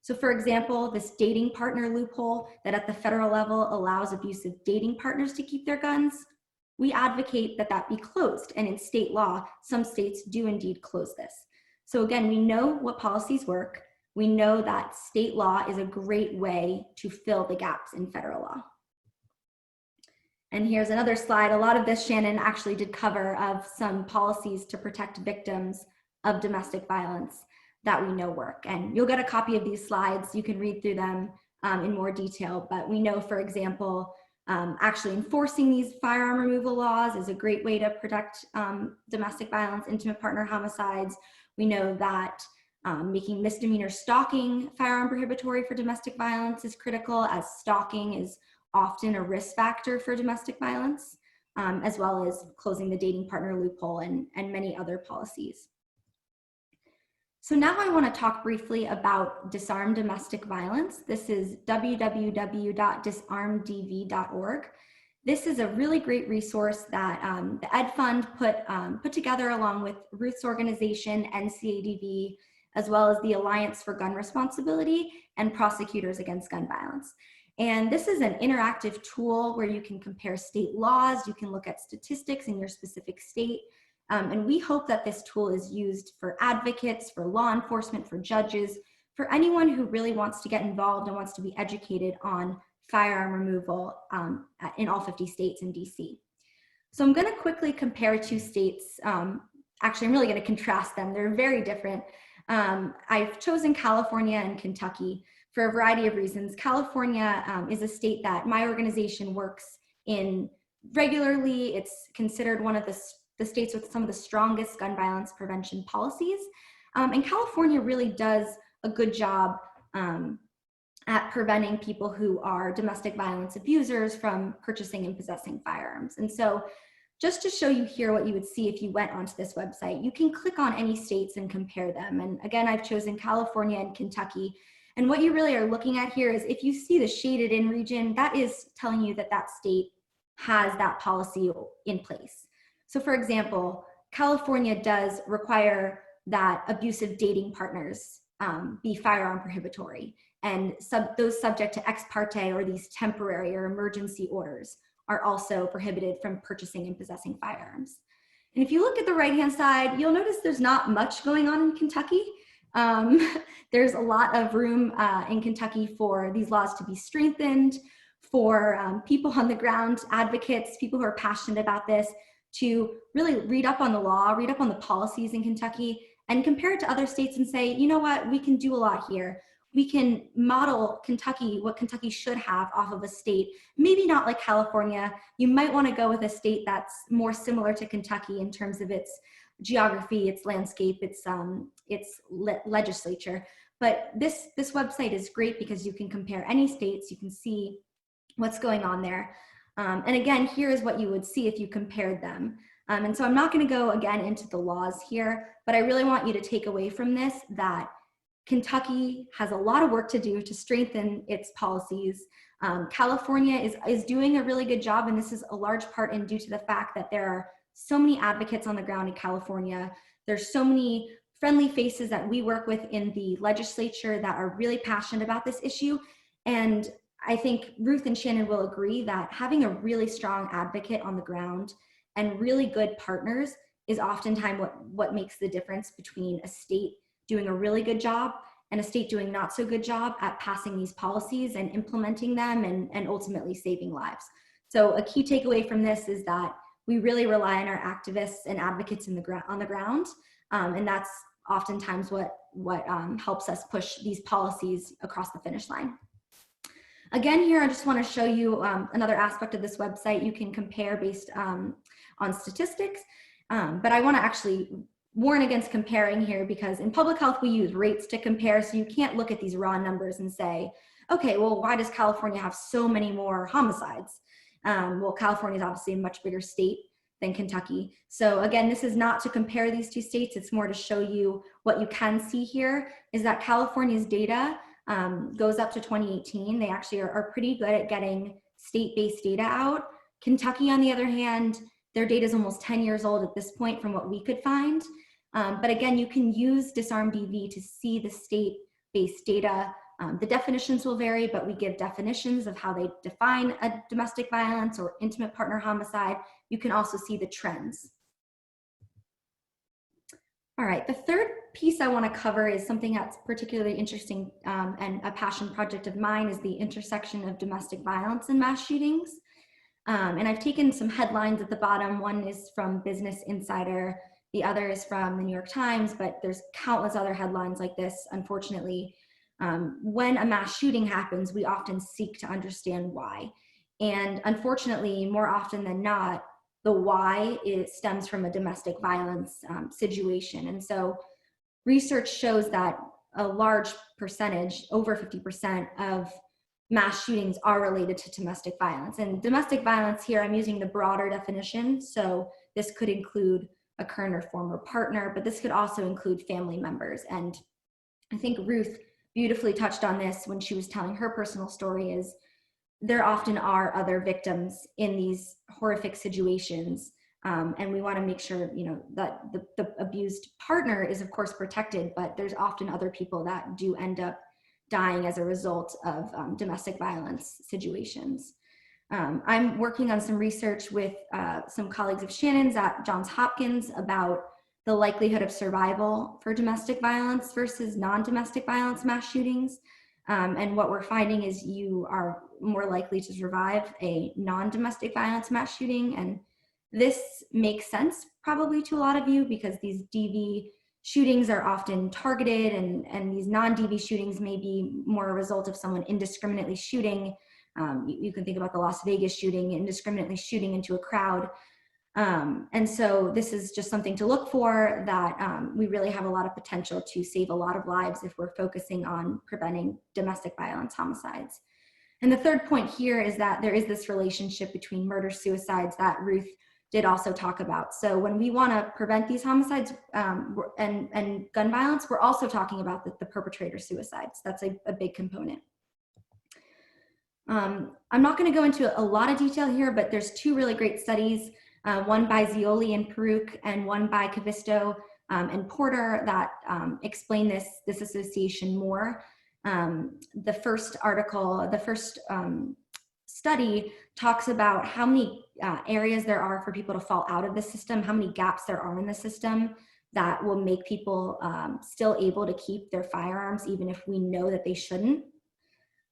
So for example, this dating partner loophole that at the federal level allows abusive dating partners to keep their guns, we advocate that that be closed. And in state law, some states do indeed close this. So again, we know what policies work. We know that state law is a great way to fill the gaps in federal law. And here's another slide. A lot of this Shannon actually did cover of some policies to protect victims of domestic violence that we know work. And you'll get a copy of these slides. You can read through them in more detail. But we know, for example, actually enforcing these firearm removal laws is a great way to protect domestic violence, intimate partner homicides. We know that making misdemeanor stalking firearm prohibitory for domestic violence is critical, as stalking is often a risk factor for domestic violence, as well as closing the dating partner loophole and many other policies. So now I want to talk briefly about Disarm Domestic Violence. This is www.disarmdv.org. This is a really great resource that the Ed Fund put together along with Ruth's organization, NCADV, as well as the Alliance for Gun Responsibility and Prosecutors Against Gun Violence. And this is an interactive tool where you can compare state laws, you can look at statistics in your specific state, and we hope that this tool is used for advocates, for law enforcement, for judges, for anyone who really wants to get involved and wants to be educated on firearm removal in all 50 states and DC. So I'm going to quickly compare two states. Actually, I'm really going to contrast them. They're very different. I've chosen California and Kentucky for a variety of reasons. California is a state that my organization works in regularly. It's considered one of the states with some of the strongest gun violence prevention policies. And California really does a good job at preventing people who are domestic violence abusers from purchasing and possessing firearms. And so just to show you here what you would see if you went onto this website, you can click on any states and compare them. And again, I've chosen California and Kentucky. And what you really are looking at here is if you see the shaded in region, that is telling you that that state has that policy in place. So for example, California does require that abusive dating partners be firearm prohibitory, and those subject to ex parte or these temporary or emergency orders are also prohibited from purchasing and possessing firearms. And if you look at the right-hand side, you'll notice there's not much going on in Kentucky. There's a lot of room in Kentucky for these laws to be strengthened, for people on the ground, advocates, people who are passionate about this, to really read up on the law, read up on the policies in Kentucky, and compare it to other states and say, you know what, we can do a lot here. We can model Kentucky, what Kentucky should have off of a state, maybe not like California. You might want to go with a state that's more similar to Kentucky in terms of its geography, its landscape, its legislature. But this website is great because you can compare any states, you can see what's going on there. And again, here is what you would see if you compared them. And so I'm not going to go again into the laws here, but I really want you to take away from this that Kentucky has a lot of work to do to strengthen its policies. California is doing a really good job, and this is a large part in due to the fact that there are so many advocates on the ground in California. There's so many friendly faces that we work with in the legislature that are really passionate about this issue. And I think Ruth and Shannon will agree that having a really strong advocate on the ground and really good partners is oftentimes what makes the difference between a state doing a really good job and a state doing not so good job at passing these policies and implementing them and ultimately saving lives. So a key takeaway from this is that we really rely on our activists and advocates on the ground, and that's oftentimes what helps us push these policies across the finish line. Again, here I just want to show you another aspect of this website. You can compare based on statistics, but I want to actually warn against comparing here because in public health we use rates to compare, so you can't look at these raw numbers and say, okay, well, why does California have so many more homicides? Well, California is obviously a much bigger state than Kentucky. So again, this is not to compare these two states, it's more to show you what you can see here is that California's data goes up to 2018. They actually are pretty good at getting state-based data out. Kentucky, on the other hand, their data is almost 10 years old at this point from what we could find. But again, you can use DisarmDV to see the state-based data. The definitions will vary, but we give definitions of how they define a domestic violence or intimate partner homicide. You can also see the trends. All right, the third piece I want to cover is something that's particularly interesting and a passion project of mine is the intersection of domestic violence and mass shootings. And I've taken some headlines at the bottom. One is from Business Insider, the other is from the New York Times, but there's countless other headlines like this, unfortunately. When a mass shooting happens, we often seek to understand why. And unfortunately, more often than not, the why stems from a domestic violence situation. And so research shows that a large percentage, over 50% of mass shootings are related to domestic violence. And domestic violence here, I'm using the broader definition. So this could include a current or former partner, but this could also include family members. And I think Ruth beautifully touched on this when she was telling her personal story, is there often are other victims in these horrific situations. And we want to make sure, you know, that the abused partner is of course protected, but there's often other people that do end up dying as a result of domestic violence situations. I'm working on some research with some colleagues of Shannon's at Johns Hopkins about the likelihood of survival for domestic violence versus non-domestic violence mass shootings. And what we're finding is you are more likely to survive a non-domestic violence mass shooting. And this makes sense probably to a lot of you because these DV shootings are often targeted and these non-DV shootings may be more a result of someone indiscriminately shooting. You can think about the Las Vegas shooting, indiscriminately shooting into a crowd. And so this is just something to look for, that we really have a lot of potential to save a lot of lives if we're focusing on preventing domestic violence homicides. And the third point here is that there is this relationship between murder-suicides that Ruth did also talk about. So when we want to prevent these homicides and gun violence, we're also talking about the perpetrator suicides. That's a big component. I'm not going to go into a lot of detail here, but there's two really great studies, one by Zioli and Peruk and one by Cavisto and Porter, that explain this association more. The first article, the first study talks about how many areas there are for people to fall out of the system, how many gaps there are in the system that will make people still able to keep their firearms even if we know that they shouldn't.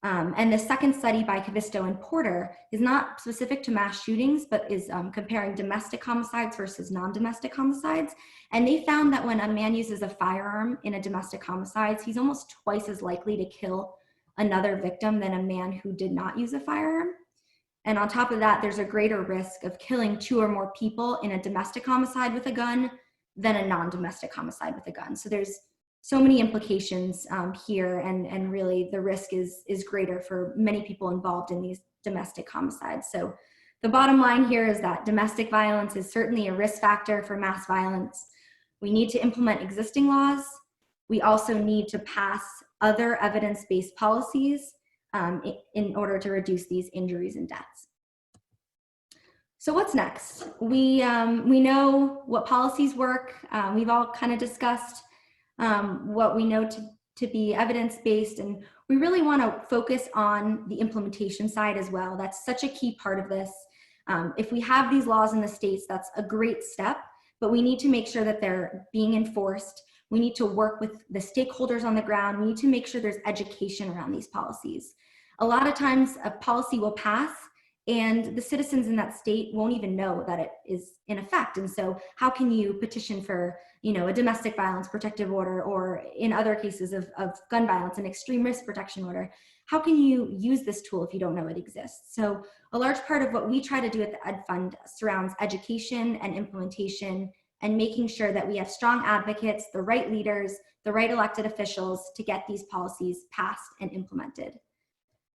And the second study by Cavisto and Porter is not specific to mass shootings, but is comparing domestic homicides versus non-domestic homicides. And they found that when a man uses a firearm in a domestic homicide, he's almost twice as likely to kill another victim than a man who did not use a firearm. And on top of that, there's a greater risk of killing 2 or more people in a domestic homicide with a gun than a non-domestic homicide with a gun. So there's so many implications here, and really the risk is greater for many people involved in these domestic homicides. So the bottom line here is that domestic violence is certainly a risk factor for mass violence. We need to implement existing laws. We also need to pass other evidence-based policies in order to reduce these injuries and deaths. So what's next? We know what policies work. We've all kind of discussed what we know to be evidence-based, and we really want to focus on the implementation side as well. That's such a key part of this. If we have these laws in the states, that's a great step, but we need to make sure that they're being enforced. We need to work with the stakeholders on the ground. We need to make sure there's education around these policies. A lot of times a policy will pass and the citizens in that state won't even know that it is in effect. And so how can you petition for, a domestic violence protective order, or in other cases of gun violence, an extreme risk protection order? How can you use this tool if you don't know it exists? So a large part of what we try to do at the Ed Fund surrounds education and implementation, and making sure that we have strong advocates, the right leaders, the right elected officials to get these policies passed and implemented.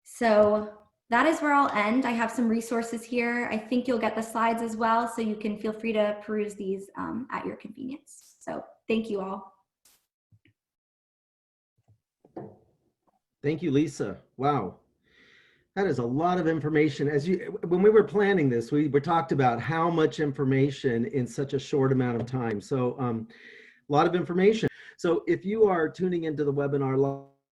So that is where I'll end. I have some resources here. I think you'll get the slides as well, so you can feel free to peruse these at your convenience. So thank you all. Thank you, Lisa. Wow. That is a lot of information. When we were planning this, we talked about how much information in such a short amount of time. So a lot of information. So if you are tuning into the webinar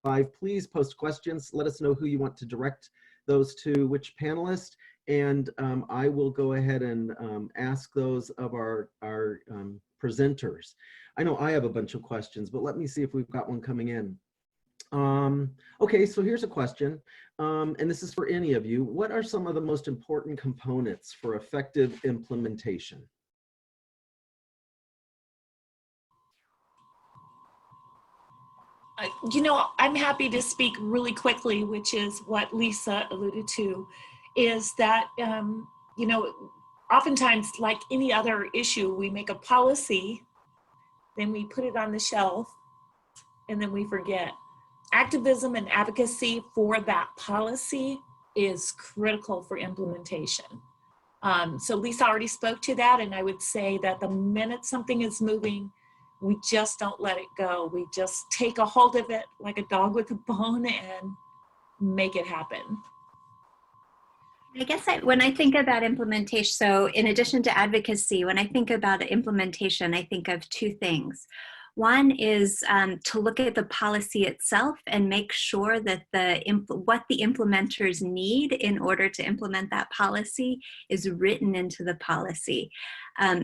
live, please post questions. Let us know who you want to direct those to, which panelist. And I will go ahead and ask those of our presenters. I know I have a bunch of questions, but let me see if we've got one coming in. Okay, so here's a question, and this is for any of you. What are some of the most important components for effective implementation? I'm happy to speak really quickly, which is what Lisa alluded to, is that, oftentimes, like any other issue, we make a policy, then we put it on the shelf, and then we forget. Activism and advocacy for that policy is critical for implementation. So Lisa already spoke to that, and I would say that the minute something is moving, we just don't let it go. We just take a hold of it like a dog with a bone and make it happen. I guess when I think about implementation, so in addition to advocacy, when I think about implementation, I think of two things. One is to look at the policy itself and make sure that what the implementers need in order to implement that policy is written into the policy.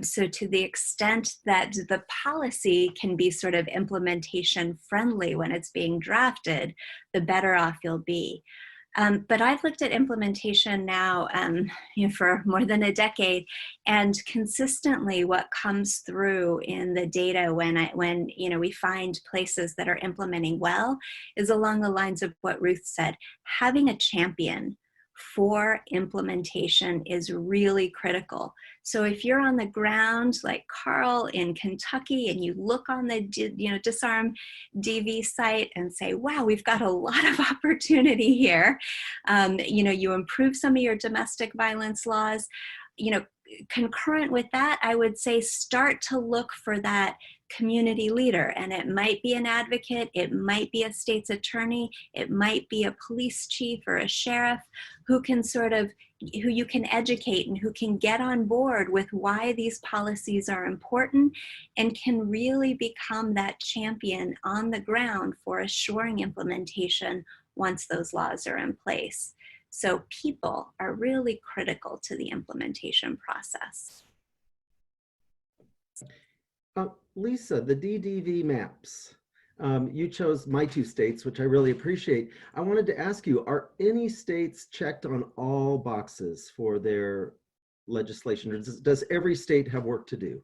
So to the extent that the policy can be sort of implementation friendly when it's being drafted, the better off you'll be. But I've looked at implementation now for more than a decade, and consistently what comes through in the data when we find places that are implementing well is along the lines of what Ruth said. Having a champion for implementation is really critical. So if you're on the ground like Carl in Kentucky and you look on the Disarm DV site and say, wow, we've got a lot of opportunity here. You improve some of your domestic violence laws. Concurrent with that, I would say start to look for that community leader, and it might be an advocate, it might be a state's attorney, it might be a police chief or a sheriff who you can educate and who can get on board with why these policies are important and can really become that champion on the ground for assuring implementation once those laws are in place. So people are really critical to the implementation process. Lisa, the DDV maps, you chose my two states, which I really appreciate. I wanted to ask you, are any states checked on all boxes for their legislation, or does every state have work to do?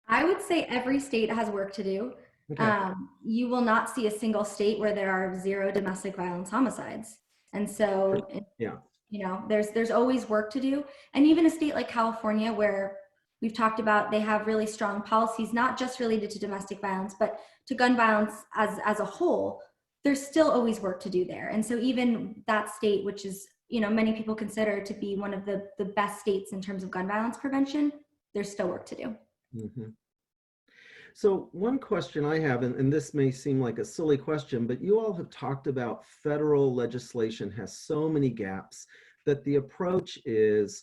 I would say every state has work to do. Okay. You will not see a single state where there are 0 domestic violence homicides. And so, there's always work to do. And even a state like California, where we've talked about, they have really strong policies, not just related to domestic violence, but to gun violence as a whole, there's still always work to do there. And so even that state, which is, many people consider to be one of the best states in terms of gun violence prevention, there's still work to do. Mm-hmm. So one question I have, and this may seem like a silly question, but you all have talked about federal legislation has so many gaps that the approach is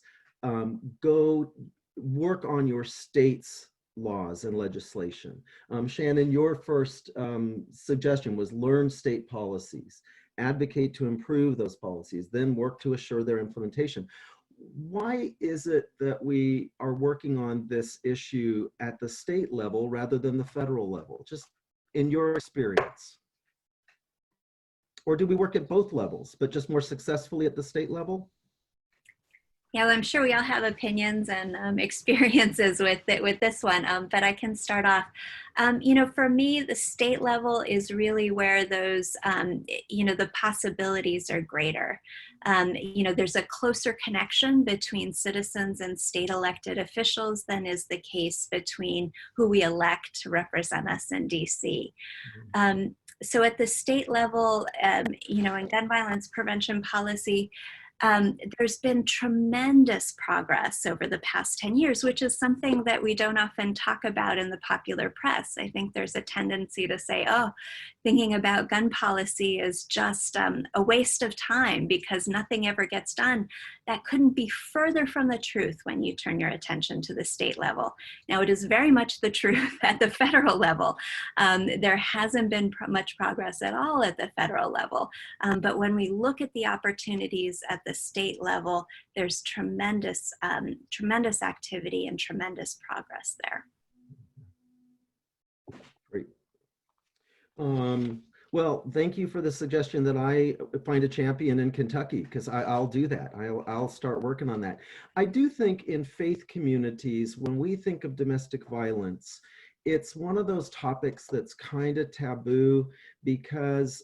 go work on your state's laws and legislation. Shannon, your first suggestion was learn state policies, advocate to improve those policies, then work to assure their implementation. Why is it that we are working on this issue at the state level rather than the federal level, just in your experience? Or do we work at both levels, but just more successfully at the state level? Yeah, well, I'm sure we all have opinions and experiences with this one, but I can start off. For me, the state level is really where those, the possibilities are greater. There's a closer connection between citizens and state elected officials than is the case between who we elect to represent us in DC. Mm-hmm. So at the state level, in gun violence prevention policy, there's been tremendous progress over the past 10 years, which is something that we don't often talk about in the popular press. I think there's a tendency to say, oh, thinking about gun policy is just a waste of time because nothing ever gets done. that couldn't be further from the truth when you turn your attention to the state level. Now, it is very much the truth at the federal level. There hasn't been much progress at all at the federal level. But when we look at the opportunities at the state level, there's tremendous, tremendous activity and tremendous progress there. Great. Well, thank you for the suggestion that I find a champion in Kentucky, because I'll do that. I'll start working on that. I do think in faith communities, when we think of domestic violence, it's one of those topics that's kind of taboo, because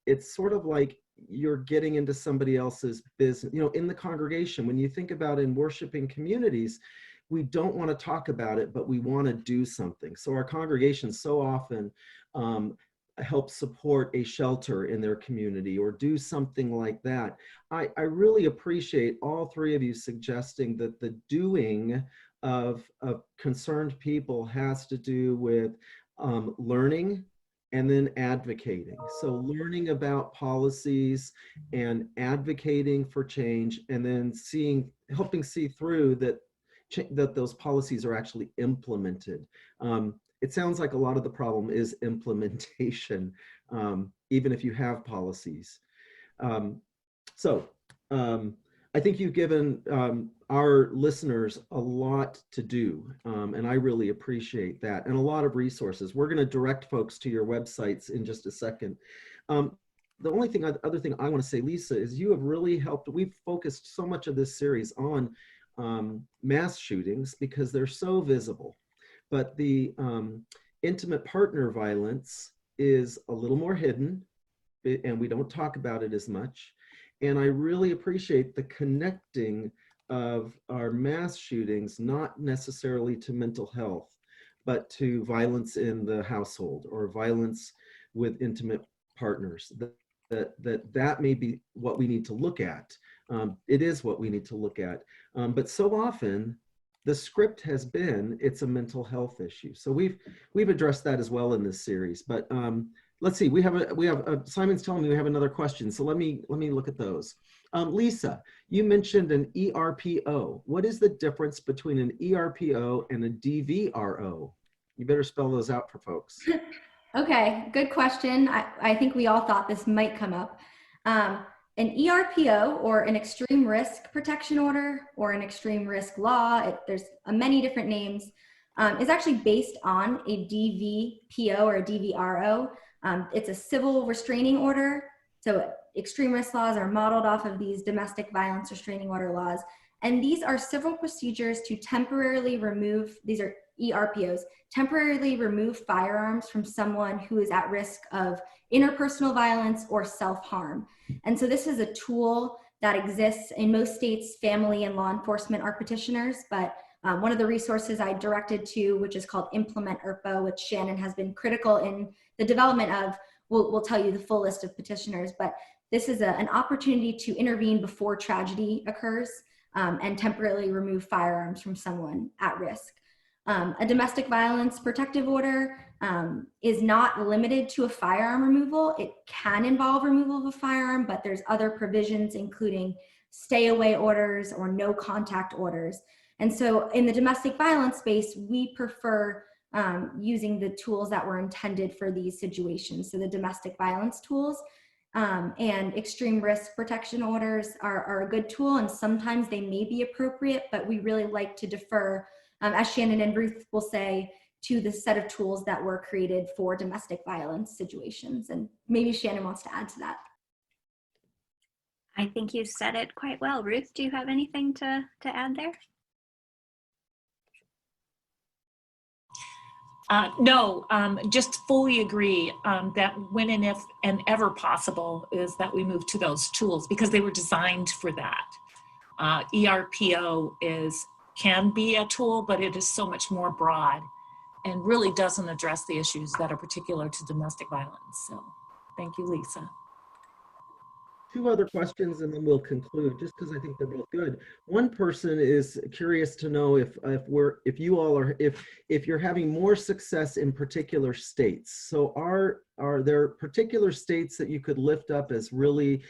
it's sort of like you're getting into somebody else's business. You know, in the congregation, when you think about in worshiping communities, we don't want to talk about it, but we want to do something. So our congregations so often help support a shelter in their community or do something like that. I really appreciate all three of you suggesting that the doing of concerned people has to do with learning and then advocating. So learning about policies and advocating for change, and then helping see through that those policies are actually implemented. It sounds like a lot of the problem is implementation, even if you have policies. I think you've given our listeners a lot to do, and I really appreciate that, and a lot of resources. We're going to direct folks to your websites in just a second. The only other thing I want to say, Lisa, is you have really helped. We've focused so much of this series on mass shootings because they're so visible, but the intimate partner violence is a little more hidden, and we don't talk about it as much. And I really appreciate the connecting of our mass shootings, not necessarily to mental health, but to violence in the household or violence with intimate partners. That may be what we need to look at. It is what we need to look at. But so often, the script has been, it's a mental health issue. So we've addressed that as well in this series. But let's see, we have Simon's telling me we have another question. So let me look at those. Lisa, you mentioned an ERPO. What is the difference between an ERPO and a DVRO? You better spell those out for folks. Okay, good question. I think we all thought this might come up. An ERPO, or an extreme risk protection order, or an extreme risk law, there's many different names, is actually based on a DVPO or a DVRO. It's a civil restraining order. So extreme risk laws are modeled off of these domestic violence restraining order laws. And these are civil procedures to temporarily remove, these are ERPOs, temporarily remove firearms from someone who is at risk of interpersonal violence or self-harm. And so this is a tool that exists in most states. Family and law enforcement are petitioners, but one of the resources I directed to, which is called Implement ERPO, which Shannon has been critical in the development of, we'll tell you the full list of petitioners, but this is an opportunity to intervene before tragedy occurs and temporarily remove firearms from someone at risk. A domestic violence protective order is not limited to a firearm removal. It can involve removal of a firearm, but there's other provisions, including stay away orders or no contact orders. And so in the domestic violence space, we prefer using the tools that were intended for these situations. So the domestic violence tools and extreme risk protection orders are a good tool, and sometimes they may be appropriate, but we really like to defer, as Shannon and Ruth will say, to the set of tools that were created for domestic violence situations. And maybe Shannon wants to add to that. I think you said it quite well. Ruth, do you have anything to add there? No, just fully agree that when and if and ever possible is that we move to those tools because they were designed for that. ERPO can be a tool, but it is so much more broad and really doesn't address the issues that are particular to domestic violence. So thank you, Lisa. two other questions and then we'll conclude, just because I think they're both good. One person is curious to know if you all are, if you're having more success in particular states. So are there particular states that you could lift up as really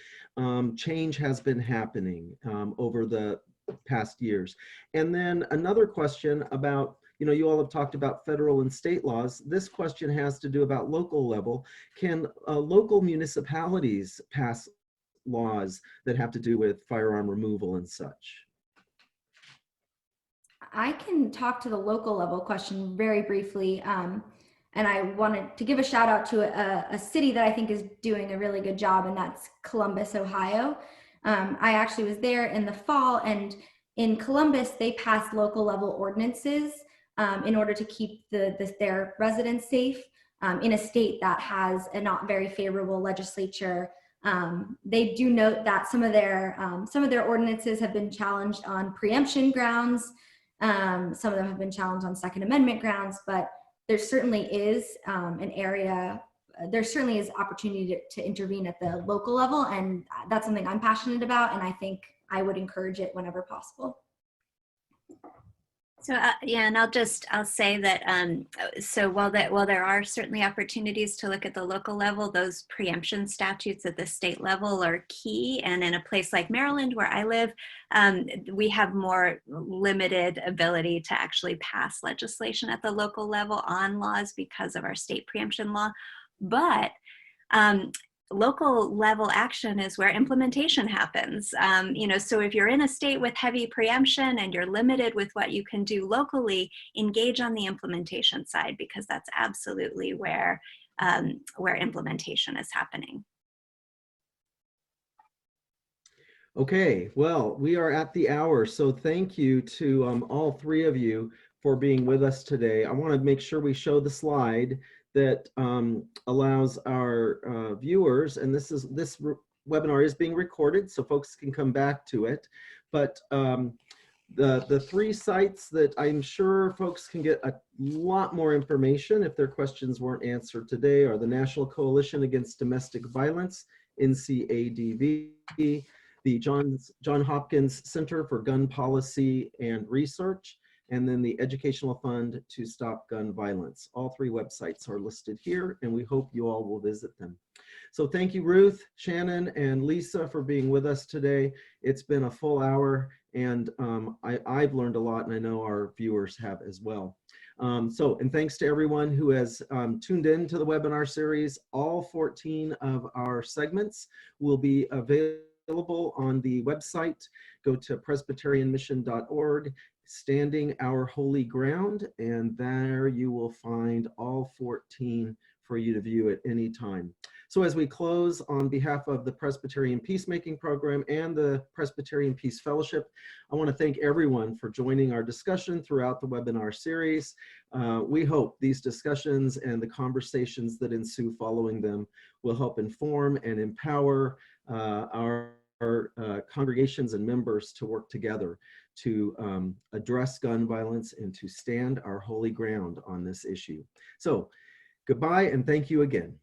change has been happening over the past years? And then another question about, you all have talked about federal and state laws. This question has to do about local level. Can local municipalities pass laws that have to do with firearm removal and such? I can talk to the local level question very briefly. And I wanted to give a shout out to a city that I think is doing a really good job, and that's Columbus, Ohio. I actually was there in the fall, and in Columbus, they passed local level ordinances in order to keep their residents safe in a state that has a not very favorable legislature. They do note that some of their ordinances have been challenged on preemption grounds. Some of them have been challenged on Second Amendment grounds, but there certainly is an area, there certainly is opportunity to intervene at the local level, and that's something I'm passionate about, and I think I would encourage it whenever possible. So yeah, and I'll say that so while there are certainly opportunities to look at the local level, those preemption statutes at the state level are key. And in a place like Maryland, where I live, we have more limited ability to actually pass legislation at the local level on laws because of our state preemption law. But local level action is where implementation happens. So if you're in a state with heavy preemption and you're limited with what you can do locally, engage on the implementation side, because that's absolutely where implementation is happening. Okay, well, we are at the hour, so thank you to all three of you for being with us today. I want to make sure we show the slide that allows our viewers, and this webinar is being recorded, so folks can come back to it. But the three sites that I'm sure folks can get a lot more information if their questions weren't answered today are the National Coalition Against Domestic Violence, NCADV, the John Hopkins Center for Gun Policy and Research, and then the Educational Fund to Stop Gun Violence. All three websites are listed here, and we hope you all will visit them. So thank you, Ruth, Shannon, and Lisa for being with us today. It's been a full hour, and I've learned a lot, and I know our viewers have as well. And thanks to everyone who has tuned in to the webinar series. All 14 of our segments will be available on the website. Go to presbyterianmission.org. Standing Our Holy Ground, and there you will find all 14 for you to view at any time. So as we close, on behalf of the Presbyterian Peacemaking Program and the Presbyterian Peace Fellowship, I want to thank everyone for joining our discussion throughout the webinar series. We hope these discussions and the conversations that ensue following them will help inform and empower our congregations and members to work together to address gun violence and to stand our holy ground on this issue. So goodbye and thank you again.